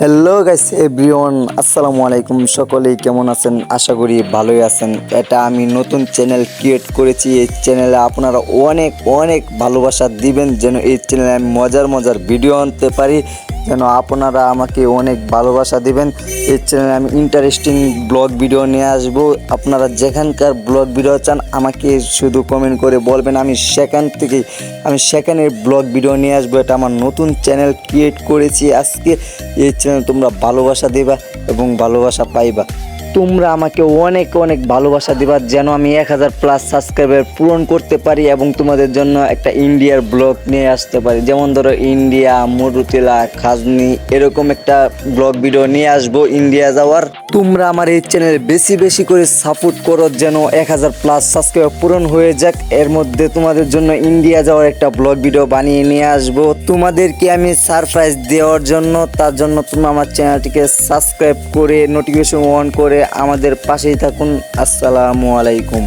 Hello guys everyone, আসসালামু আলাইকুম। সকলেই কেমন আছেন? আশা করি ভালোই আছেন। এটা আমি নতুন চ্যানেল ক্রিয়েট করেছি। এই চ্যানেলে আপনারা অনেক অনেক ভালোবাসা দিবেন, যেন এই চ্যানেলে আমি মজার মজার ভিডিও আনতে পারি, যেন আপনারা আমাকে অনেক ভালোবাসা দিবেন। এই চ্যানেলে আমি ইন্টারেস্টিং ব্লগ ভিডিও নিয়ে আসবো। আপনারা যেখানকার ব্লগ ভিডিও চান আমাকে শুধু কমেন্ট করে বলবেন, আমি সেখানের ব্লগ ভিডিও নিয়ে আসবো। এটা আমার নতুন চ্যানেল ক্রিয়েট করেছি আজকে। এই চ্যানেল তোমরা ভালোবাসা দিবা এবং ভালোবাসা পাইবা। তোমরা আমাকে অনেক অনেক ভালোবাসা দিবা, যেন আমি 1000+ সাবস্ক্রাইবার পূরণ করতে পারি এবং তোমাদের জন্য একটা ইন্ডিয়ার ব্লগ নিয়ে আসতে পারি। যেমন ধরো ইন্ডিয়া, মরুতিলা, খাজনি, এরকম একটা ব্লগ ভিডিও নিয়ে আসবো ইন্ডিয়া যাওয়ার। তোমরা আমার এই চ্যানেলে বেশি বেশি করে সাপোর্ট করো, যেন 1000+ সাবস্ক্রাইবার পূরণ হয়ে যাক। এর মধ্যে তোমাদের জন্য ইন্ডিয়া যাওয়ার একটা ব্লগ ভিডিও বানিয়ে নিয়ে আসবো তোমাদেরকে আমি সারপ্রাইজ দেওয়ার জন্য। তার জন্য তোমরা আমার চ্যানেলটিকে সাবস্ক্রাইব করে নোটিফিকেশন অন করে আমাদের পাশেই থাকুন। আসসালামু আলাইকুম।